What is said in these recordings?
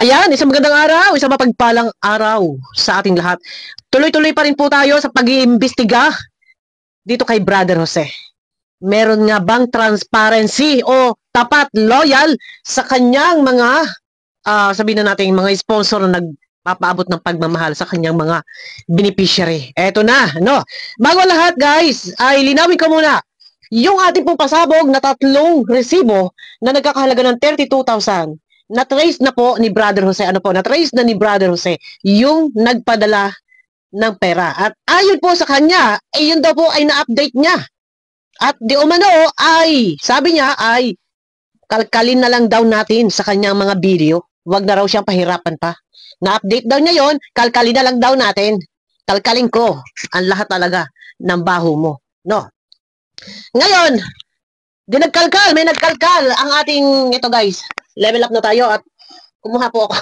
Ayan, isang magandang araw, isang mapagpalang araw sa ating lahat. Tuloy-tuloy pa rin po tayo sa pag-iimbestiga dito kay Brother Jose. Meron nga bang transparency o tapat, loyal sa kanyang mga, sabihin na natin, mga sponsor na nagpapaabot ng pagmamahal sa kanyang mga beneficiary? Eto na, no? Bago lahat, guys, ay linawin ko muna. Yung ating pong pasabog na 3 resibo na nagkakahalaga ng 32,000, na-trace na po ni Brother Jose. Ano po? Na-trace na ni Brother Jose yung nagpadala ng pera. At ayon po sa kanya, yun daw po ay na-update niya. At di umano ay, sabi niya ay, kalkalin na lang daw natin sa kanyang mga video. Huwag na raw siyang pahirapan pa. Na-update daw niya yon, kalkalin na lang daw natin. Kalkalin ko ang lahat talaga ng baho mo. No? Ngayon, may nagkalkal ang ating, ito guys, level up na tayo at kumuha po ako.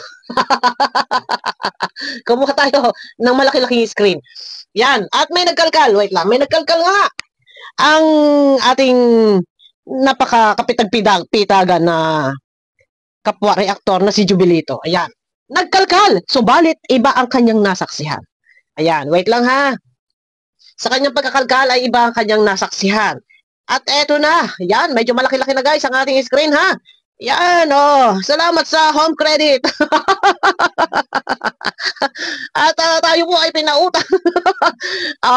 Kumuha tayo ng malaki-laking screen. Yan. At may nagkalkal. Wait lang. May nagkalkal nga. Ang ating napaka-kapitag-pitagan na kapwa-reaktor na si Jubilito. Ayan. Nagkalkal. Subalit, iba ang kanyang nasaksihan. Ayan. Wait lang ha. Sa kanyang pagkakalkal ay iba ang kanyang nasaksihan. At eto na. Yan. Medyo malaki-laki na guys ang ating screen ha. Yan, oh. Salamat sa home credit. At tayo po ay pinautang.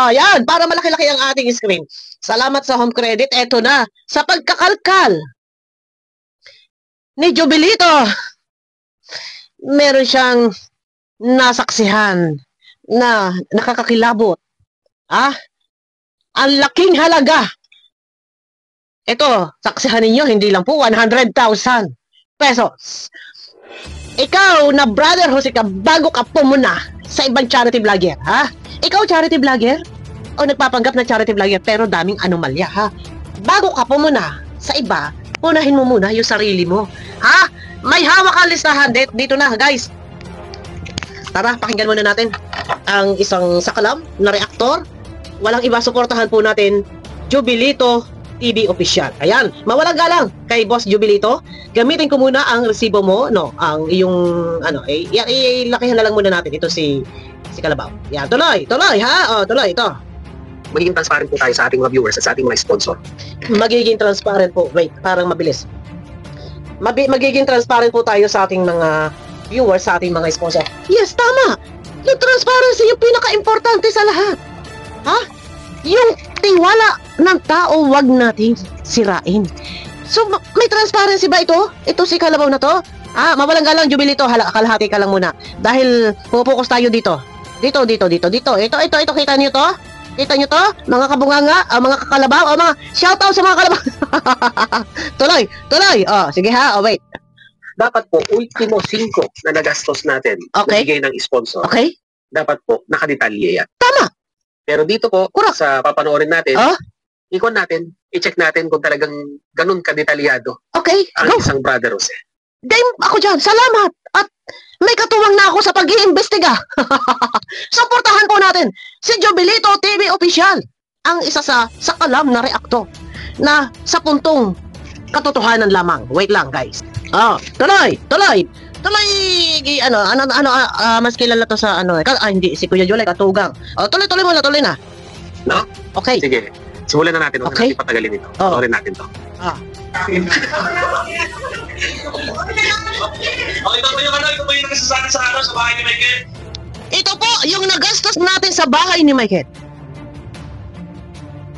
Yan, para malaki-laki ang ating screen. Salamat sa home credit. Eto na, sa pagkakalkal ni Jubilito, meron siyang nasaksihan na nakakakilabot. Ang laking halaga. Ito, saksihan ninyo, hindi lang po 100,000 pesos. Ikaw na Brother Jose ka, bago ka pumuna sa ibang charity vlogger, ha? Ikaw charity vlogger? O nagpapanggap na charity vlogger pero daming anomalya, ha? Bago ka pumuna sa iba, unahin mo muna yung sarili mo, ha? May hawak ang listahan dito na, guys. Tara, pakinggan muna natin ang isang sakalam na reaktor. Walang iba, suportahan po natin Jubilito TV official. Ayan, mawalang galang kay Boss Jubilito. Gamitin ko muna ang resibo mo, no, ang iyong ilakihan na lang muna natin ito si Kalabaw. Yan, tuloy, ha? O, tuloy ito. Magiging transparent po tayo sa ating mga viewers at sa ating mga sponsor. Magiging transparent po. Wait, parang mabilis. Magiging transparent po tayo sa ating mga viewers, sa ating mga sponsor. Yes, tama. Yung transparency yung pinaka-importante sa lahat. Ha? Yung tiwala ng tao, wag nating sirain. So, may transparency ba ito? Ito si Kalabaw na to? Mawalang galang, Jubilito, kalahati ka lang muna. Dahil pupokus tayo dito. Dito. Ito, kita niyo to? Kita niyo to? Mga kabunganga, mga kakalabaw, mga shoutout sa mga kalabaw. Tuloy. Sige ha, wait. Dapat po, ultimo 5 na nagastos natin na bigay ng sponsor. Okay. Dapat po, nakadetalye yan. Tama. Pero dito po, sa papanoorin natin, ikon natin, i-check natin kung talagang ganun kadetalyado ang isang Brother Jose. Dahil ako dyan, salamat! At may katuwang na ako sa pag-iimbestiga. Suportahan po natin si Jubilito TV Official, ang isa sa sakalam na reaktor na sa puntong katotohanan lamang. Wait lang, guys. Tuloy! Mas kilala to sa hindi, si Kuya Jolay, Katugang. Tuloy na. No? Okay. Sige, simulan na natin. Huwag natin patagalin ito. Panoorin natin to. Ito po yung nagsasabi sa bahay ni Michael. Ito po yung nagastos natin sa bahay ni Michael.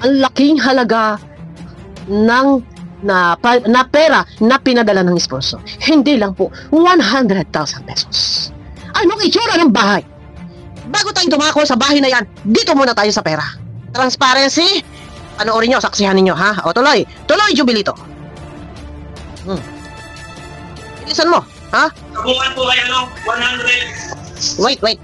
Ang laking halaga ng na pera na pinadala ng sponsor. Hindi lang po 100,000 pesos. Anong itsura ng bahay? Bago tayo dumako sa bahay na yan, dito muna tayo sa pera. Transparency, panoorin nyo, saksihan ninyo, ha? O tuloy, Jubilito. Bilisan mo, ha? Kabuuan po kayo, 100. Wait. Ito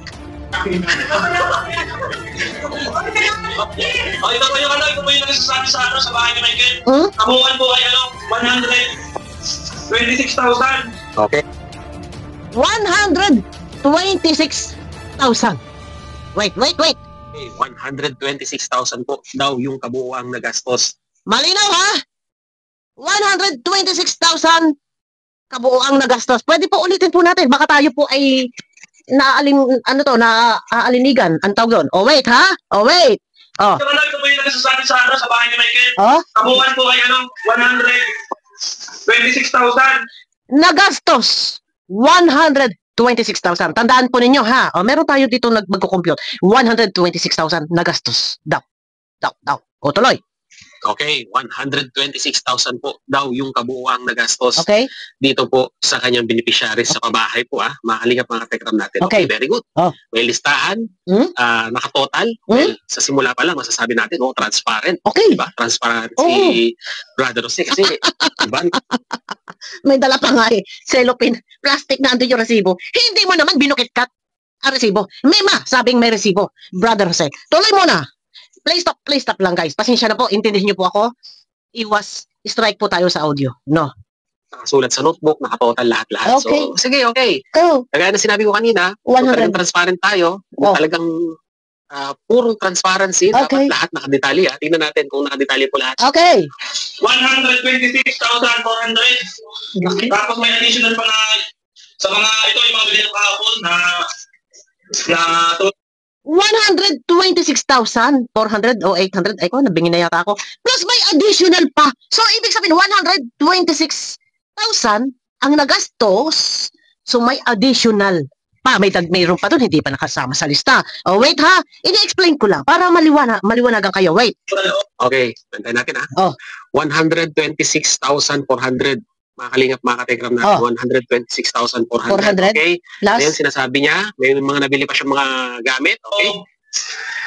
po yung nagsasabi sa bahay ni Michael. Kabuuan po kayo, 126,000. Okay. 126,000. Wait. Okay, 126,000 po daw yung kabuuang nagastos. Malinaw ha? 126,000 kabuuang nagastos. Pwede po ulitin po natin. Baka tayo po ay naaalinigan. Ang tawag doon. Oh, wait, ha? Oh, wait. Oh. Ito ito po yung nagsasabi sa bahay ni Michael. Oh? Kabuuan po ay 126,000. Nagastos. 126,000. Tandaan po ninyo, ha? O, meron tayo dito magko-compute. 126,000 nagastos. Daw. O, tuloy. Okay, 126,000 po daw yung kabuuang nagastos Okay. dito po sa kanyang beneficiaries sa pabahay po makalingap mga katekram natin. Okay, very good. Oh. May listahan, nakatotal. Well, sa simula pa lang masasabi natin, transparent. Okay. Diba? Transparent si Brother Jose kasi, diba? May dala pa nga cellophane, plastic na andun yung resibo. Hindi mo naman binukit-cut ang resibo. Sabing may resibo. Brother Jose, tuloy mo na. Play stop lang guys. Pasensya na po, intindihin niyo po ako. Iwas, strike po tayo sa audio. No. Nakasulat sa notebook, nakatotal lahat-lahat. Okay. So, sige, okay. Go. Kagaya na sinabi ko kanina, 100. kung talagang transparent tayo, kung talagang purong transparency, Okay. dapat lahat nakadetalye. Tingnan natin kung nakadetalye po lahat. Okay. 126,400. Okay. Tapos may additional pa na sa mga, ito yung mga bilhin kahapon na 126,400 o 800, ay ko, nabingin na yata ako. Plus may additional pa. So, ibig sabihin, 126,000 ang nagastos. So, may additional pa. Mayroon pa doon, hindi pa nakasama sa lista. Oh, wait ha. Ini-explain ko lang para maliwanagan kayo. Wait. Okay, bantayan natin Oh. 126,400. Mga kalingap, mga katekram natin, 126,400. 400 Okay? plus Ngayon, sinasabi niya, may mga nabili pa siyang mga gamit. Okay?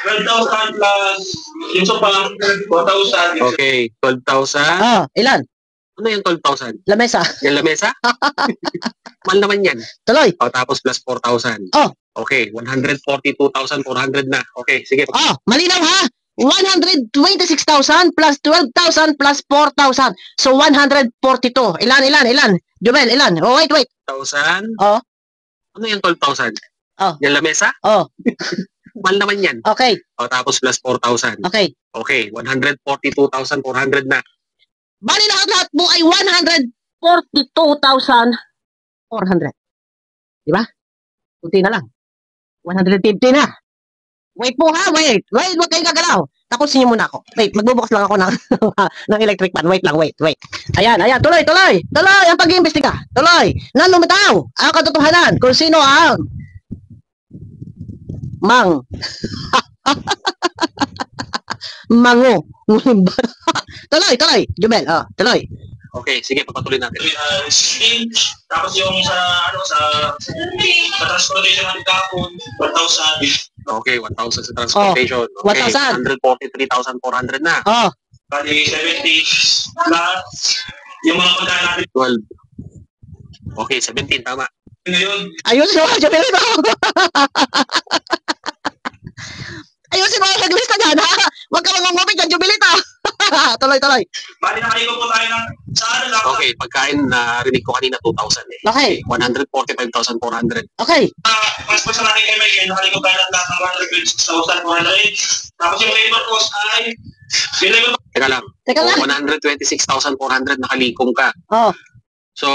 12,000 plus yung sopa, 4,000. Okay, 12,000. Ilan? Ano yung 12,000? Lamesa. Yung lamesa? Mahal naman yan. Tuloy. Tapos plus 4,000. Oh. Okay, 142,400 na. Okay, sige. Malinaw ha? 126,000 plus 12,000 plus 4,000. So, 142. Ilan? Jumel, ilan? Oh, wait. 1,000. Oh. Ano yung 12,000? Oh. Yung lamesa? Oh. Mahal naman yan. Okay. Tapos plus 4,000. Okay. Okay, 142,400 na. Bali lahat mo ay 142,400. Diba? Kunti na lang. 150 na. Wait po ha, wait. Wait, huwag kayong gagalaw. Tapusin niyo muna ako. Wait, magbubukas lang ako ng electric fan. Wait lang, wait. Ayan, tuloy. Tuloy ang pag-iimbestiga. Tuloy. Nang lumitaw ang katotohanan kung sino ang Mango. Tuloy. Jumel, tuloy. Okay, sige, papatuloy natin. Tapos yung sa transportation ng kahapon, 1,000. Okay, 1,000 sa transportation. Okay, 1,000. 143,400 na. Bali, 70 plus yung mga pagkain natin. 12. Okay, 17, tama. Ngayon, Ayusin mo, Jubilito. Ayusin mo, naglista dyan, ha? Huwag ka mangungupit dyan, Jubilito. Tuloy. bali nakaligo po tayo ng sa lang. Okay, pagkain na rinig ko kanina 2,000 eh. Okay. 145,400. Okay. Mas pa sa natin kay Michael, nakaligo tayo ng lahat ng 126,400. Tapos yung labor cost ay, yung labor cost, Teka lang. 126,400 nakalikom ka. Oh. So,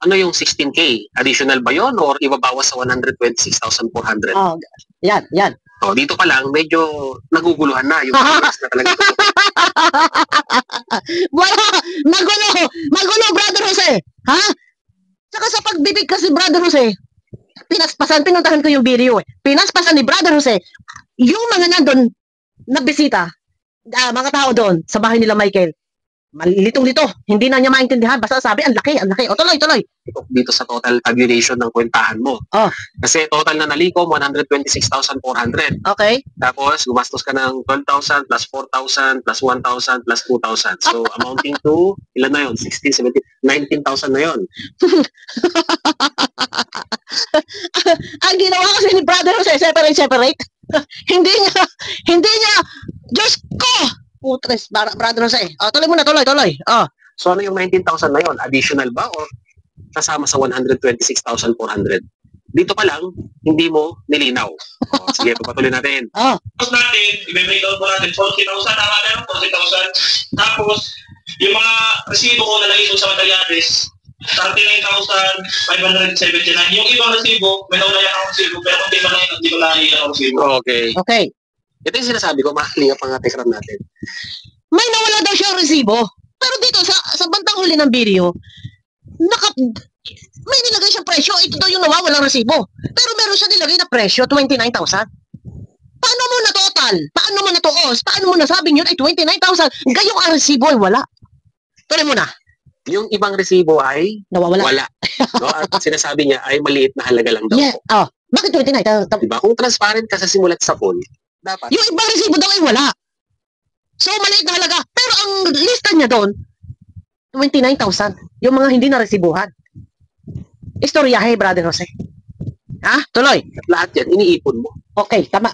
ano yung 16K? Additional ba yun or ibabawas sa 126,400? Oh, yan. So, dito pa lang, medyo naguguluhan na yung business na talaga. Wala! Magulo, Brother Jose! Ha? Saka sa pagbibig kasi, Brother Jose, pinuntahan ko yung video eh. Pinaspasan ni Brother Jose, yung mga nandun na bisita, mga tao doon, sa bahay nila Michael, litong-lito, hindi na niya maintindihan, basta sabi, ang laki. O, tuloy. Dito sa total tabulation ng kwentahan mo. Oh. Kasi total na nalikom, 126,400. Okay. Tapos, gumastos ka ng 12,000 plus 4,000 plus 1,000 plus 2,000. So, amounting to, ilan na yun? 16, 17, 19,000 na yun. Ang ginawa kasi ni Brother Jose, separate. hindi niya, Diyos ko! Putres, Brother Jose. Tuloy muna. So, ano yung 19,000 na yun? Additional ba or kasama sa 126,400? Dito pa lang, hindi mo nilinaw. Sige, pagpatuloy natin. cost natin, i-break down po natin, 40,000, tama na yun, 40,000. Tapos, yung mga resibo ko na lagay ko sa Materiales, 39,579. Yung ibang resibo, may naulayan akong resibo, pero kung di ko na yun, hindi ko na iyan ang resibo. Okay. Okay. Ito yung sinasabi ko, mahalinga pang tekram natin. May nawala daw siyang resibo. Pero dito, sa bandang huli ng video, may nilagay siyang presyo. Ito daw yung nawawalang resibo. Pero meron siya nilagay na presyo, 29,000. Paano mo na total? Paano mo na tuos? Paano mo nasabing yun ay 29,000? Gayong ang resibo ay wala. Tuloy mo na. Yung ibang resibo ay Nawawala. wala. No? At sinasabi niya ay maliit na halaga lang daw. Yeah. Oh, bakit 29,000? Diba? Kung transparent ka sa simulat sa phone, dapat. Yung ibang resibo daw ay wala. So, maliit na halaga. Pero ang lista niya doon, 29,000. Yung mga hindi na resibuhan. Istoryahe, Brother Jose. Ha? Tuloy. At lahat yan, iniipon mo. Okay, tama.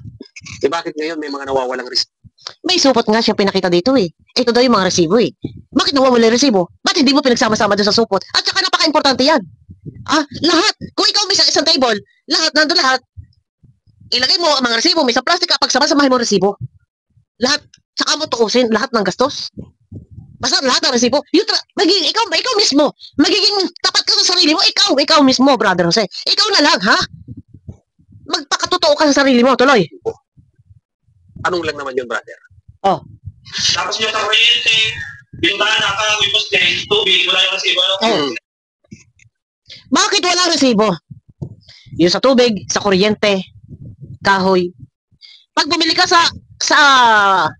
Bakit ngayon may mga nawawalang resibo? May supot nga siya pinakita dito eh. Ito daw yung mga resibo eh. Bakit nawawala yung resibo? Ba't hindi mo pinagsama-sama doon sa supot? At saka napaka-importante yan. Lahat. Kung ikaw may isang table, nandun lahat. Ilagay mo ang mga resibo, may sa plastic ka, pagsama-samahin mo ang resibo. Lahat. Saka mo tuusin lahat ng gastos. Basta lahat ng resibo. Ikaw mismo. Magiging tapat ka sa sarili mo. Ikaw mismo, Brother Jose. Ikaw na lang, ha? Magpakatotoo ka sa sarili mo. Tuloy. Anong lang naman yun, brother? Tapos yung sa kuryente, yung daan, kahoy, poste, tubig, wala yung resibo. Bakit wala resibo? Yung sa tubig, sa kuryente, kahoy. Pag bumili ka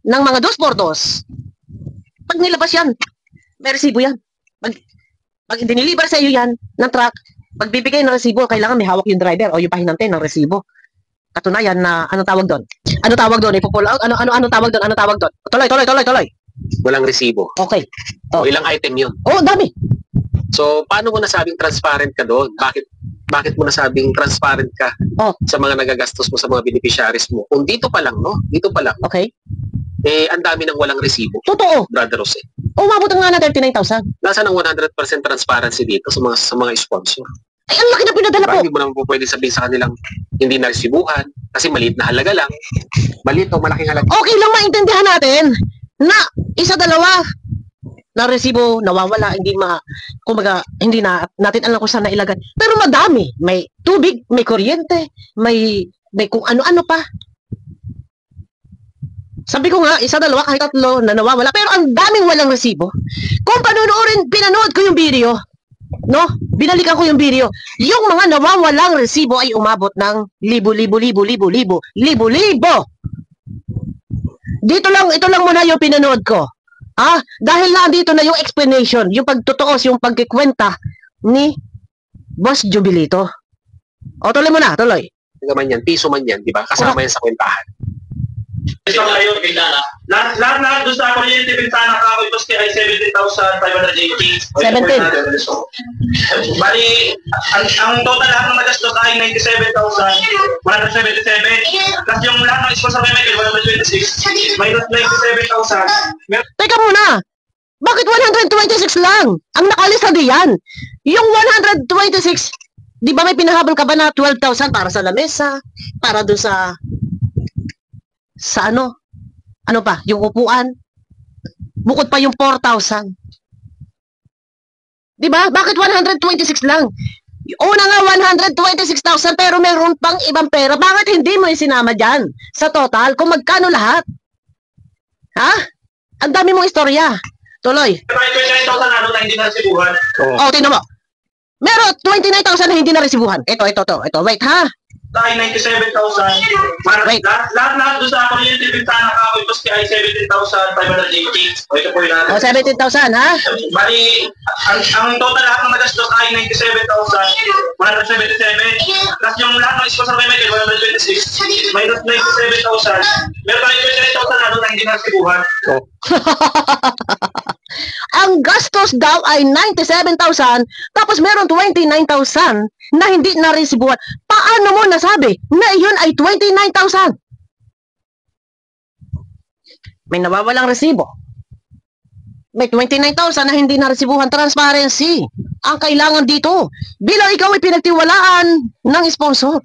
ng mga 2x2, pag nilabas yan, may resibo yan. Pag dinilibar sa iyo yan ng truck, pag bibigay ng resibo, kailangan may hawak yung driver o yung pahinante ng resibo. Katunayan na, anong tawag doon? Ano tawag doon? Ipo-pull out? Ano tawag doon? Ano tawag doon? Tuloy. Walang resibo. Okay. O ilang item yun? Dami. So, paano mo nasabing transparent ka doon? Bakit mo nasabing transparent ka sa mga nagagastos mo sa mga beneficiaries mo? Kung dito pa lang, no? Dito pa lang. Okay. Ang dami ng walang resibo. Totoo. Brother Jose. Umabot nga na 39,000. Nasaan ang 100% transparency dito sa mga sponsor? Ay, ang laki na pinadala ko. Hindi mo naman po pwede sabihin sa kanilang hindi na resibuhan kasi maliit na halaga lang. Maliit o malaking halaga. Okay lang maintindihan natin na isa dalawa na resibo nawawala, kumbaga hindi na natin alam kung saan nailagay. Pero madami. May tubig, may kuryente, may kung ano-ano pa. Sabi ko nga, isa dalawa kahit tatlo na nawawala. Pero ang daming walang resibo. Kung pinanood ko yung video, no? Binalikan ko yung video. Yung mga nawawalang resibo ay umabot ng libo. Ito lang muna yung pinanood ko. Dahil na dito na yung explanation, yung pagtutuos, yung pagkikwenta ni Boss Jubilito. Tuloy mo na, tuloy. Man yan, piso man yan, di ba? Kasama yan sa kwentahan. Ito kayo, lahat doon sa kuryente, bintana, kahoy, poste ay 17,580. 17. Bali, ang total lahat ng nagastos ay 97,177. Plus yung lahat ng sponsor kay Michael, 126. Minus 97,000. Teka muna. Bakit 126 lang? Ang nakalista diyan. Yung 126, di ba may pinahabol ka ba na 12,000 para sa lamesa? Para doon sa ano pa, yung upuan. Bukod pa yung 4,000. Di ba? Bakit 126 lang? Una nga 126,000 pero meron pang ibang pera. Bakit hindi mo isinama dyan sa total kung magkano lahat? Ang dami mong istorya. Tuloy. May 29,000 na hindi na resibuhan. Tingnan mo. Meron 29,000 na hindi na resibuhan. Ito. Wait, ha? Ay 97,000. Wait. Lahat doon sa kuryente, bintana, kahoy, poste ay 17,580. Ito po yung lahat. 17,000, ha? Bali, ang total lahat ng nagastos ay 97,177. Plus yung lahat ng sponsor kay Michael, 126. Minus 97,000. Meron tayo 29,000 na hindi na resibuhan. Ang gastos daw ay 97,000 tapos meron 29,000 na hindi na-resibuhan. Paano mo nasabi na iyon ay 29,000? May nawawalang resibo. May 29,000 na hindi na-resibuhan. Transparency ang kailangan dito. Bilang ikaw ay pinagtiwalaan ng sponsor.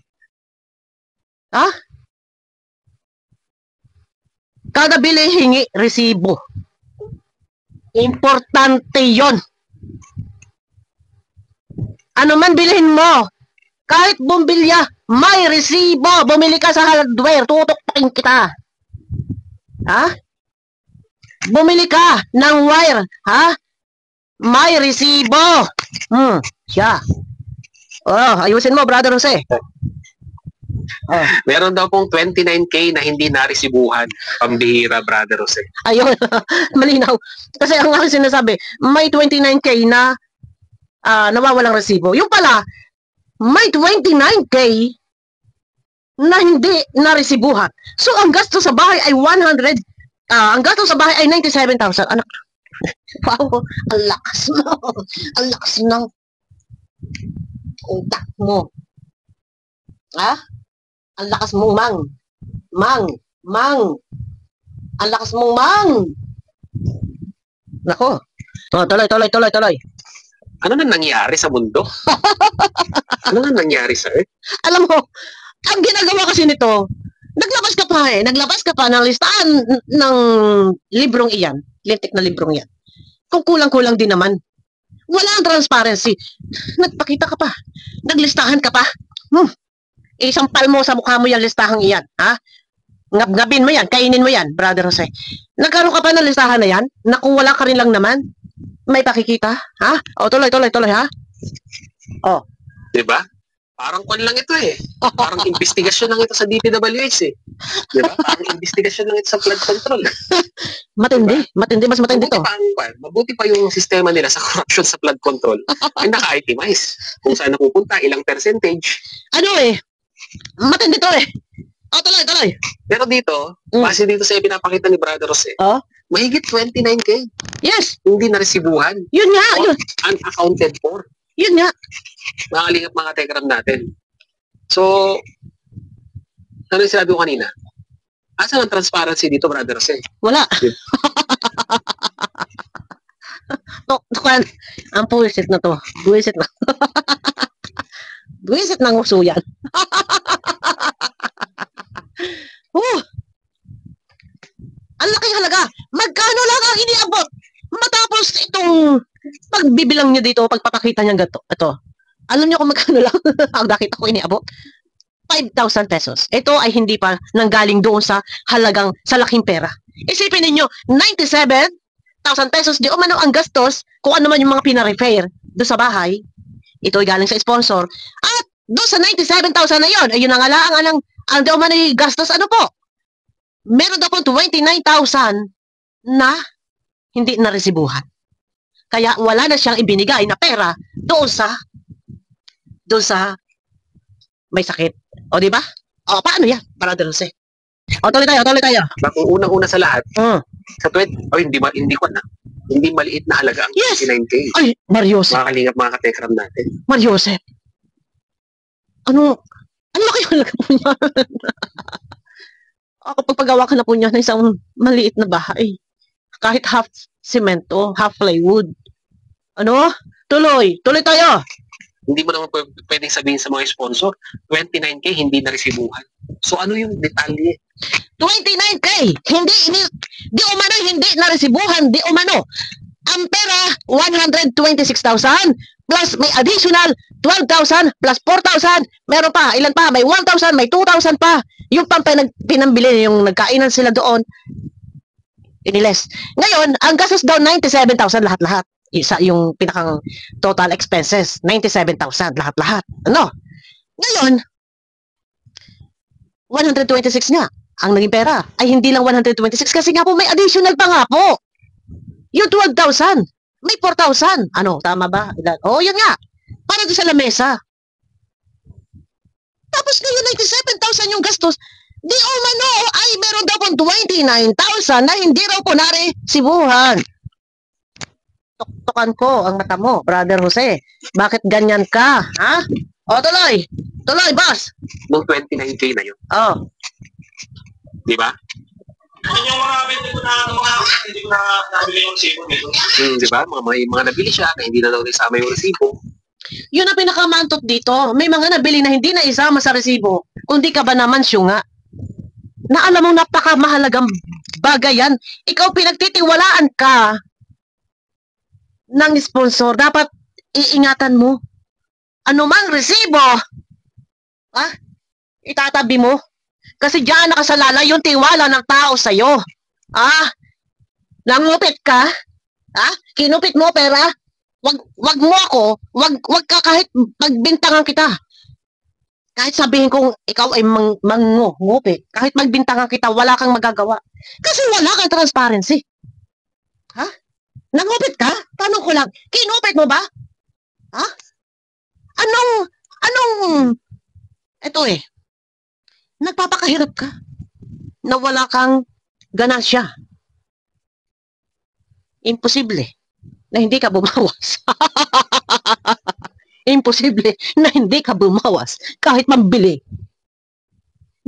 Kada bili hingi resibo. Importante yon. Ano man bilhin mo, kahit bumbilya, may resibo. Bumili ka sa hardware, tutuktukin kita. Ha? Bumili ka ng wire, ha? May resibo. Siya. Oh, ayusin mo, Brother Jose. Meron daw pong 29K na hindi naresibuhan. Pambihira, Brother Jose. Ayun, malinaw. Kasi ang aking sinasabi, may 29K na nawawalang resibo. Yung pala, may 29K na hindi naresibuhan. So, ang gasto sa bahay ay 100, ang gasto sa bahay ay 97,000. Anak, wow, ang lakas mo. Ang lakas ng utak mo. Ha? Ang lakas mong mang. Ang lakas mong mang. Nako. Tuloy. Ano na nangyari sa mundo? Ano na nangyari, sir? Alam mo, ang ginagawa kasi nito, naglabas ka pa ng listahan ng librong iyan, lintik na librong iyan. Kung kulang-kulang din naman, wala ang transparency. Nagpakita ka pa, naglistahan ka pa. Isampal mo sa mukha mo yung listahang iyan, ha? Ngab-ngabin mo yan, kainin mo yan, Brother Jose. Nagkaroon ka pa ng listahan na yan, na kung wala ka rin lang naman, may pakikita, ha? O, tuloy, ha? O. Diba? Parang kwan lang ito eh. Parang investigasyon lang ito sa DPWH eh. Diba? Parang investigasyon lang ito sa flood control. Matindi, mas matindi to. Mabuti pa yung sistema nila sa corruption sa flood control. Ay naka-itemize. Kung saan napupunta, ilang percentage. Ano eh, matindi to eh. O, tuloy. Pero dito, base dito sa pinapakita ni Brother Jose, mahigit 29K. Yes. Hindi naresibuhan. Yun nga, yun. Unaccounted for. Yun nga. Makalingap mga tekram natin. So, ano yung sinabi ko kanina? Asan ang transparency dito, Brother Jose? Wala. Tukan, ang buwisit na to. Buwisit na. Buwisit ng uso yan. Ang laking halaga. Magkano lang ang iniabot? Matapos itong pagbibilang niya dito, pagpapakita niya gato. Ito. Alam niyo kung magkano lang ang nakita ko iniabot? 5,000 pesos. Ito ay hindi pa nanggaling doon sa halagang, sa laking pera. Isipin ninyo, 97,000 pesos, di umano ang gastos, kung ano man yung mga pina-repair doon sa bahay, ito ay galing sa sponsor, at doon sa 97,000 na yun, ayun ang alaang ang di umano yung gastos, ano po? Meron daw po 29,000 na hindi naresibuhan. Kaya wala na siyang ibinigay na pera doon sa may sakit. O, di ba? O, paano yan? Brother Jose. O, tuloy tayo. Kung unang-una sa lahat, sa 20, hindi ko na. Hindi maliit na halaga ang 29K. Ay, Mariose. Makakalingap mga katekram natin. Mariose. Ano laki halaga po niya? Ako, pagpagawa ka na po niya ng isang maliit na bahay. Kahit half semento, half plywood. Ano? Tuloy tayo. Hindi mo naman pwedeng sabihin sa mga sponsor, 29K hindi naresibuhan. So ano yung detalye? 29K, di umano hindi naresibuhan, di umano. Ang pera, 126,000 plus may additional 12,000 plus 4,000. Meron pa, ilan pa? May 1,000, may 2,000 pa. Yung pinambili, yung nagkainan sila doon, iniles. Ngayon, ang gastos daw 97,000 lahat-lahat. Isa yung pinakang total expenses, 97,000 lahat-lahat. Ano? Ngayon, 126 nga ang naging pera. Ay hindi lang 126 kasi nga po may additional pa nga po. Yung 12,000, may 4,000. Ano, tama ba? Oh, yun nga. Para doon sa lamesa. Tapos ngayon 97,000 yung gastos. Di umano ay meron daw pong 29,000 na hindi raw po naresibuhan. Tuktukan ko ang mata mo, Brother Jose. Bakit ganyan ka? Ha? O, tuloy, boss. Nung 29K na yun. Oh. Di ba? Ano yung mga hindi ko na nabili yung resibo nito? Di ba? Mga nabili siya na hindi na daw isama yung resibo. Yun ang pinakamantot dito. May mga nabili na hindi na isama sa resibo. Kundi ka ba naman syunga? Na alam mong napakamahalagang bagay yan. Ikaw pinagtitiwalaan ka ng sponsor. Dapat iingatan mo. anumang resibo, itatabi mo. Kasi diyan nakasalala yung tiwala ng tao sa'yo. Nangupit ka? Kinupit mo pera? Wag mo ako, wag ka kahit magbintangan kita. Kahit sabihin kong ikaw ay mangungupit, kahit magbintangan kita, wala kang magagawa. Kasi wala kang transparency. Nangupit ka? Tanong ko lang, kinupit mo ba? Ito nagpapakahirap ka na wala kang ganansya. Imposible na hindi ka bumawas. Imposible na hindi ka bumawas kahit mambili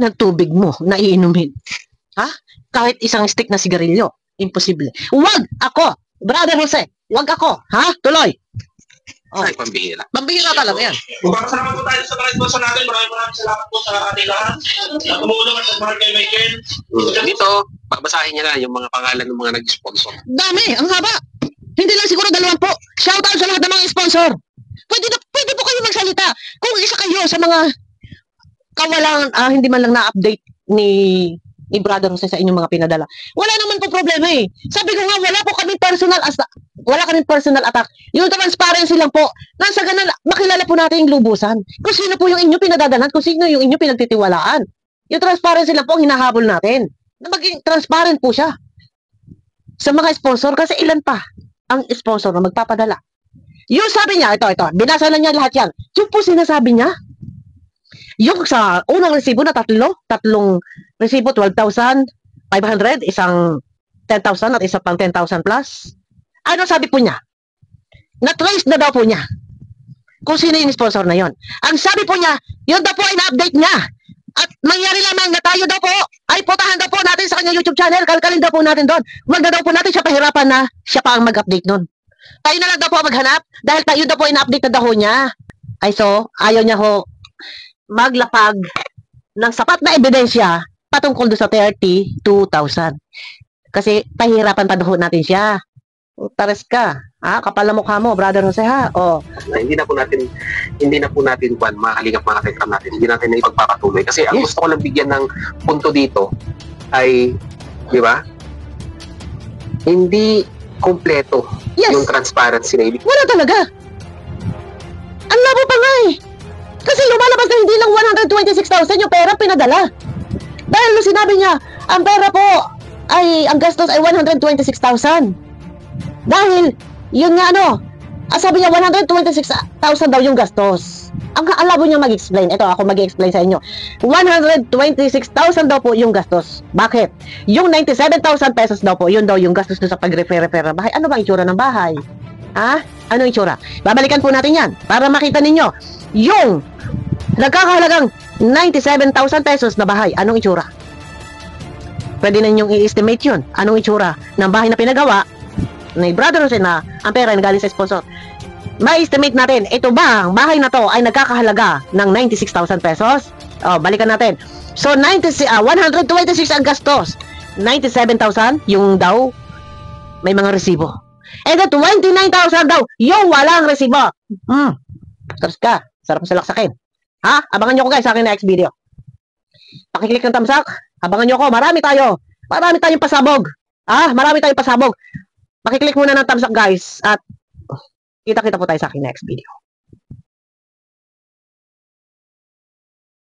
ng tubig mo na iinumin. Kahit isang stick na sigarilyo. Imposible. Wag ako! Brother Jose, wag ako! Tuloy! Ay, pambihira. Pambihira talaga yan. Magpapasalamat po tayo sa mga sponsor natin. Maraming salamat po sa ating lahat. Tumulong at nagmahal kay Michael. Dito, babasahin niya na yung mga pangalan ng mga nag-sponsor. Dami! Ang haba! Hindi lang siguro 20. Shout out sa lahat ng mga sponsor. Pwede po kayo magsalita. Kung isa kayo sa mga kawalang, hindi man lang na-update ni Brother Jose sa inyong mga pinadala. Wala naman po problema eh. Sabi ko nga, wala kaming personal attack. Yung transparency lang po. Nasa ganun, makilala po natin yung lubusan. Kung sino po yung inyong pinadadalan, kung sino yung inyong pinagtitiwalaan. Yung transparency lang po ang hinahabol natin. Na maging transparent po siya. Sa mga sponsor, kasi ilan pa ang sponsor na magpapadala. Yung sabi niya, ito, binasa na niya lahat yan. Yung po sinasabi niya, yung sa unang resibo na tatlong resibo, 12,500, isang 10,000 at isa pang 10,000 plus. Ano sabi po niya? Na-trace na daw po niya kung sino yung sponsor na yon. Ang sabi po niya, yun daw po ay na-update niya. At mangyari lamang na tayo daw po ay putahan daw po natin sa kanyang YouTube channel, kalkalin daw po natin doon. Wag na daw po natin siya pahirapan na siya pa ang mag-update nun. Tayo na lang daw po maghanap dahil tayo daw po ay na-update na daw niya. Ay so, ayaw niya ho maglapag ng sapat na ebidensya patungkol doon sa 32,000. Kasi pahirapan pa daw natin siya. Tares ka. Kapal na mukha mo, Brother Jose Hindi na po natin makalingap mga katekram natin. Hindi natin na ipagpapatuloy. Kasi ang gusto ko lang bigyan ng punto dito ay, di ba? Hindi kompleto yung transparency na ibig. Wala talaga. Ang labo pa nga eh. Kasi lumalabas na hindi lang 126,000 yung pera pinadala. Dahil nung sinabi niya, ang pera po ang gastos ay 126,000. Dahil, yun nga sabi niya 126,000 daw yung gastos. Ang alabo niya mag-explain. Ito, ako mag-explain sa inyo. 126,000 daw po yung gastos. Bakit? Yung 97,000 pesos daw po, yun daw yung gastos sa pag-repair ng bahay. Ano ba itsura ng bahay? Ano itsura? Babalikan po natin yan para makita ninyo. Yung nagkakahalagang 97,000 pesos na bahay, anong itsura? Pwede na ninyong i-estimate yun. Anong itsura ng bahay na pinagawa ni Brother Jose na ang pera ay nagaling sa sponsor? Ma-estimate natin, ito ba ang bahay na to ay nagkakahalaga ng 96,000 pesos? Balikan natin. So, 126 ang gastos. 97,000 yung daw may mga resibo. And then 29,000 daw yung walang resibo. Tapos ka, sarap sa laksakin. Abangan nyo ko guys sa akin next video. Pakiclick ng thumbs up. Abangan nyo ko. Marami tayong pasabog. Marami tayong pasabog. Pakiclick muna ng thumbs up guys. At kita-kita po tayo sa akin next video.